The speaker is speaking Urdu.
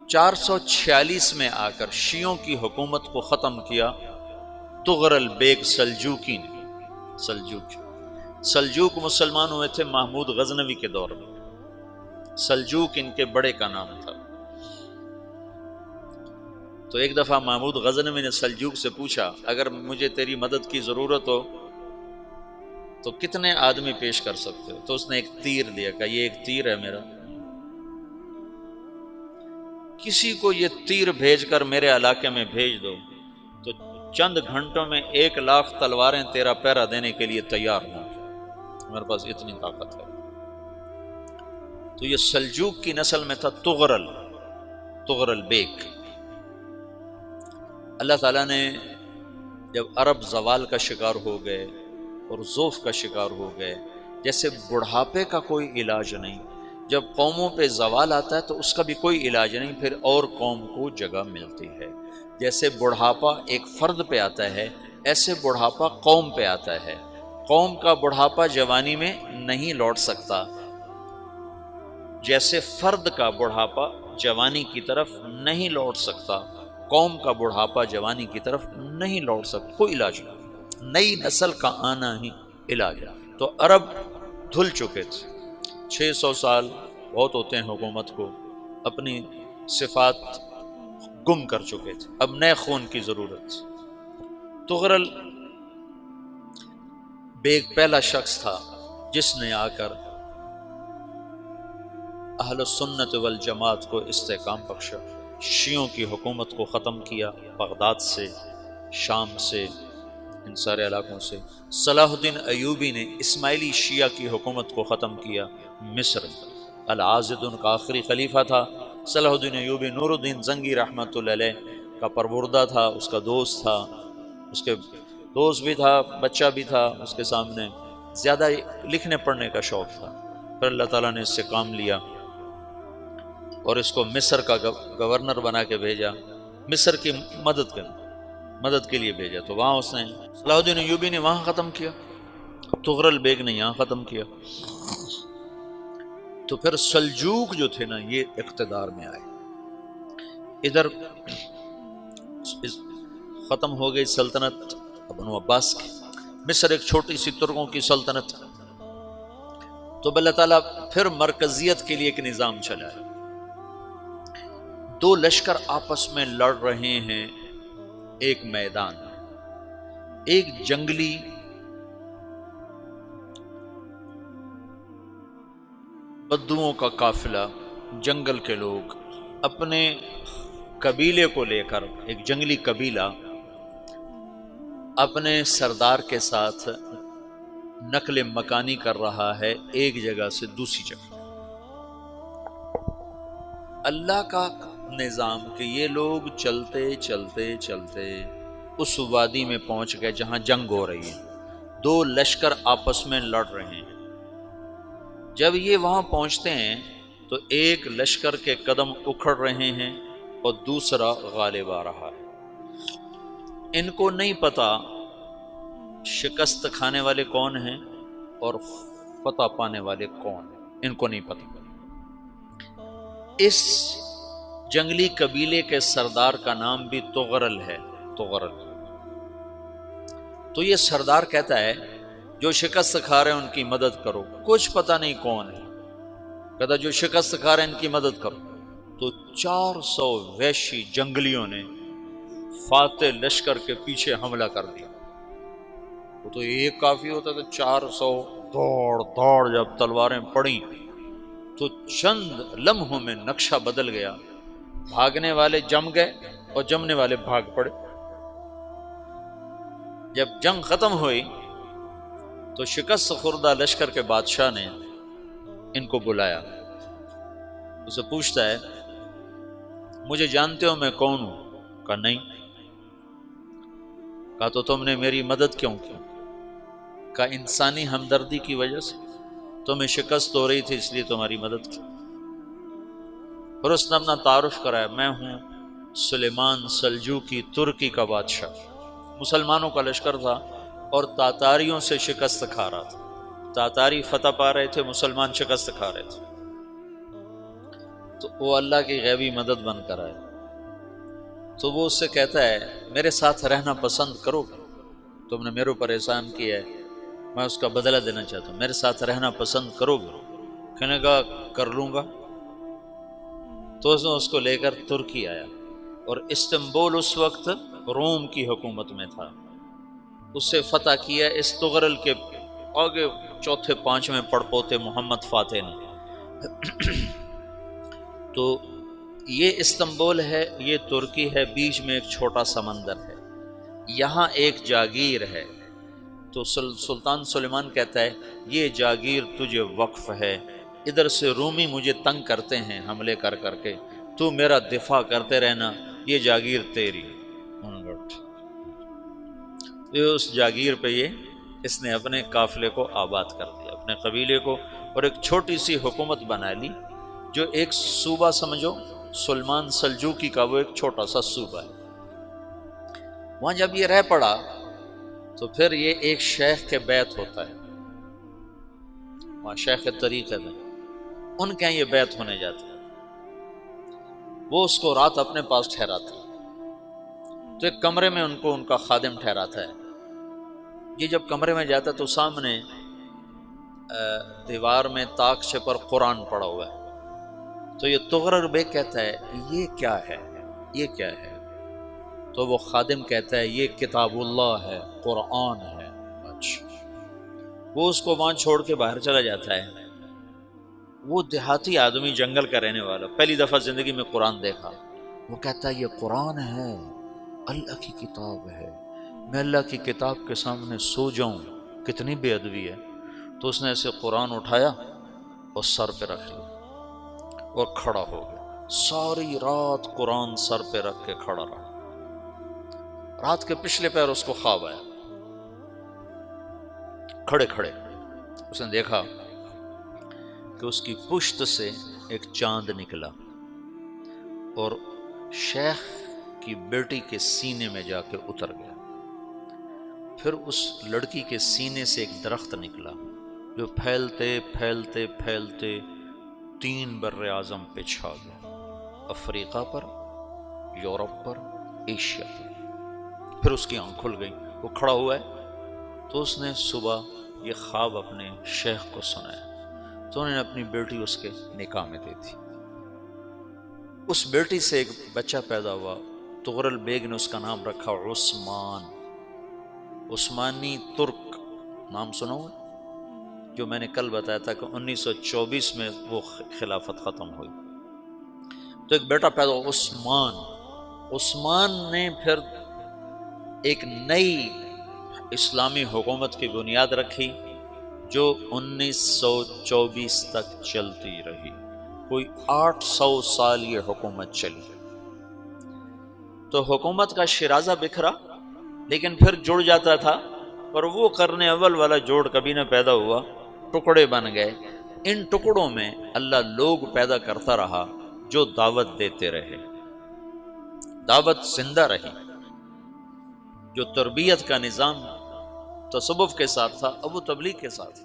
446 میں آ کر شیعوں کی حکومت کو ختم کیا طغرل بیگ سلجوقی نے۔ سلجوق مسلمان ہوئے تھے محمود غزنوی کے دور میں، سلجوق ان کے بڑے کا نام تھا۔ تو ایک دفعہ محمود غزنوی نے سلجوق سے پوچھا اگر مجھے تیری مدد کی ضرورت ہو تو کتنے آدمی پیش کر سکتے ہو؟ تو اس نے ایک تیر دیا، کہا یہ ایک تیر ہے میرا، کسی کو یہ تیر بھیج کر میرے علاقے میں بھیج دو تو چند گھنٹوں میں 1,00,000 تلواریں تیرا پہرا دینے کے لیے تیار ہوں، میرے پاس اتنی طاقت ہے۔ تو یہ سلجوق کی نسل میں تھا طغرل بیگ۔ اللہ تعالیٰ نے جب عرب زوال کا شکار ہو گئے اور ضعف کا شکار ہو گئے، جیسے بڑھاپے کا کوئی علاج نہیں، جب قوموں پہ زوال آتا ہے تو اس کا بھی کوئی علاج نہیں، پھر اور قوم کو جگہ ملتی ہے۔ جیسے بڑھاپا ایک فرد پہ آتا ہے، ایسے بڑھاپا قوم پہ آتا ہے۔ قوم کا بڑھاپا جوانی میں نہیں لوٹ سکتا، جیسے فرد کا بڑھاپا جوانی کی طرف نہیں لوٹ سکتا، قوم کا بڑھاپا جوانی کی طرف نہیں لوٹ سکتا، کوئی علاج نہیں، نئی نسل کا آنا ہی علاج ہے۔ تو عرب دھل چکے تھے، 600 سال بہت ہوتے ہیں حکومت کو، اپنی صفات گم کر چکے تھے، اب نئے خون کی ضرورت تھی۔ طغرل بیگ پہلا شخص تھا جس نے آ کر اہل السنت والجماعت کو استحکام بخشا، شیعوں کی حکومت کو ختم کیا، بغداد سے، شام سے، ان سارے علاقوں سے۔ صلاح الدین ایوبی نے اسماعیلی شیعہ کی حکومت کو ختم کیا، مصر۔ العاضد ان کا آخری خلیفہ تھا۔ صلاح الدین ایوبی نور الدین زنگی رحمۃ اللہ علیہ کا پروردہ تھا، اس کا دوست تھا، اس کے دوست بھی تھا، بچہ بھی تھا اس کے سامنے، زیادہ لکھنے پڑھنے کا شوق تھا۔ پھر اللہ تعالیٰ نے اس سے کام لیا اور اس کو مصر کا گورنر بنا کے بھیجا، مصر کی مدد کے لیے بھیجا۔ تو وہاں اس نے صلاح الدین ایوبی نے وہاں ختم کیا، طغرل بیگ نے یہاں ختم کیا۔ تو پھر سلجوق جو تھے نا یہ اقتدار میں آئے، ادھر ختم ہو گئی سلطنت بنو عباس کی، مصر ایک چھوٹی سی ترکوں کی سلطنت۔ تو اللہ تعالیٰ پھر مرکزیت کے لیے ایک نظام چلایا، دو لشکر آپس میں لڑ رہے ہیں ایک میدان میں، ایک جنگلی بدوؤں کا قافلہ، جنگل کے لوگ اپنے قبیلے کو لے کر، ایک جنگلی قبیلہ اپنے سردار کے ساتھ نقل مکانی کر رہا ہے ایک جگہ سے دوسری جگہ۔ اللہ کا نظام کہ یہ لوگ چلتے چلتے چلتے اس وادی میں پہنچ گئے جہاں جنگ ہو رہی ہے، دو لشکر آپس میں لڑ رہے ہیں۔ جب یہ وہاں پہنچتے ہیں تو ایک لشکر کے قدم اکھڑ رہے ہیں اور دوسرا غالب آ رہا ہے۔ ان کو نہیں پتا شکست کھانے والے کون ہیں اور فتح پانے والے کون ہیں، ان کو نہیں پتا۔ اس جنگلی قبیلے کے سردار کا نام بھی طغرل ہے، طغرل۔ تو یہ سردار کہتا ہے جو شکست کھا رہے ہیں ان کی مدد کرو، کچھ پتہ نہیں کون ہے، کہتا جو شکست کھا رہے ہیں ان کی مدد کرو۔ تو 400 وحشی جنگلیوں نے فاتح لشکر کے پیچھے حملہ کر دیا۔ وہ تو ایک کافی ہوتا تھا، 400 دوڑ جب تلواریں پڑیں تو چند لمحوں میں نقشہ بدل گیا، بھاگنے والے جم گئے اور جمنے والے بھاگ پڑے۔ جب جنگ ختم ہوئی تو شکست خوردہ لشکر کے بادشاہ نے ان کو بلایا، اسے پوچھتا ہے مجھے جانتے ہو میں کون ہوں؟ کہا نہیں۔ کہا تو تم نے میری مدد کیوں کی؟ کہا انسانی ہمدردی کی وجہ سے، تمہیں شکست ہو رہی تھی اس لیے تمہاری مدد کی۔ پھر اس نے اپنا تعارف کرایا، میں ہوں سلیمان سلجوقی، ترکی کا بادشاہ۔ مسلمانوں کا لشکر تھا اور تاتاریوں سے شکست کھا رہا تھا، تاتاری فتح پا رہے تھے، مسلمان شکست کھا رہے تھے۔ تو وہ اللہ کی غیبی مدد بن کر آئے، تو وہ اس سے کہتا ہے میرے ساتھ رہنا پسند کرو گے؟ تم نے میرے اوپر احسان کیا ہے، میں اس کا بدلہ دینا چاہتا ہوں، میرے ساتھ رہنا پسند کرو گے؟ کہنے کا کر لوں گا۔ تو اس نے اس کو لے کر ترکی آیا، اور استنبول اس وقت روم کی حکومت میں تھا، اسے فتح کیا اس تغرل کے آگے چوتھے پانچویں پڑپوتے محمد فاتح نے۔ تو یہ استنبول ہے، یہ ترکی ہے، بیچ میں ایک چھوٹا سمندر ہے، یہاں ایک جاگیر ہے۔ تو سلطان سلیمان کہتا ہے یہ جاگیر تجھے وقف ہے، ادھر سے رومی مجھے تنگ کرتے ہیں حملے کر کر کے، تو میرا دفاع کرتے رہنا، یہ جاگیر تیری۔ اس جاگیر پہ اس نے اپنے قافلے کو آباد کر دیا، اپنے قبیلے کو، اور ایک چھوٹی سی حکومت بنا لی، جو ایک صوبہ سمجھو، سلمان سلجوقی کا وہ ایک چھوٹا سا صوبہ ہے۔ وہاں جب یہ رہ پڑا تو پھر یہ ایک شیخ کے بیعت ہوتا ہے، وہاں شیخ طریقت ہے، ان کے یہ بیعت ہونے جاتا ہے، وہ اس کو رات اپنے پاس ٹھہراتا ہے، تو ایک کمرے میں ان کو ان کا خادم ٹھہراتا ہے۔ یہ جب کمرے میں جاتا ہے تو سامنے دیوار میں طاقچے پر قرآن پڑا ہوا ہے، تو یہ تغرل بیگ کہتا ہے یہ کیا ہے، یہ کیا ہے؟ تو وہ خادم کہتا ہے یہ کتاب اللہ ہے، قرآن ہے۔ اچھا، وہ اس کو وہاں چھوڑ کے باہر چلا جاتا ہے۔ وہ دیہاتی آدمی، جنگل کا رہنے والا، پہلی دفعہ زندگی میں قرآن دیکھا، وہ کہتا ہے یہ قرآن ہے، اللہ کی کتاب ہے، میں اللہ کی کتاب کے سامنے سو جاؤں، کتنی بے ادبی ہے۔ تو اس نے ایسے قرآن اٹھایا اور سر پہ رکھ لیا اور کھڑا ہو گیا، ساری رات قرآن سر پہ رکھ کے کھڑا رہا۔ رات کے پچھلے پہر اس کو خواب آیا، کھڑے کھڑے اس نے دیکھا کہ اس کی پشت سے ایک چاند نکلا اور شیخ کی بیٹی کے سینے میں جا کے اتر گیا۔ پھر اس لڑکی کے سینے سے ایک درخت نکلا جو پھیلتے پھیلتے پھیلتے 3 بر اعظم پہ چھا گیا، افریقہ پر، یورپ پر، ایشیا پر۔ پھر اس کی آنکھ کھل گئی، وہ کھڑا ہوا ہے، تو اس نے صبح یہ خواب اپنے شیخ کو سنایا، تو انہوں نے اپنی بیٹی اس کے نکاح میں دے دی۔ اس بیٹی سے ایک بچہ پیدا ہوا، تغرل بیگ نے اس کا نام رکھا عثمان، عثمانی ترک نام سنا ہوا، جو میں نے کل بتایا تھا کہ 1924 میں وہ خلافت ختم ہوئی، تو ایک بیٹا پیدا ہوا عثمان۔ عثمان نے پھر ایک نئی اسلامی حکومت کی بنیاد رکھی جو 1924 تک چلتی رہی، کوئی 800 سال یہ حکومت چلی۔ تو حکومت کا شیرازہ بکھرا لیکن پھر جڑ جاتا تھا، اور وہ قرن اول والا جوڑ کبھی نہ پیدا ہوا، ٹکڑے بن گئے۔ ان ٹکڑوں میں اللہ لوگ پیدا کرتا رہا جو دعوت دیتے رہے، دعوت زندہ رہی۔ جو تربیت کا نظام تصوف کے ساتھ تھا اب وہ تبلیغ کے ساتھ،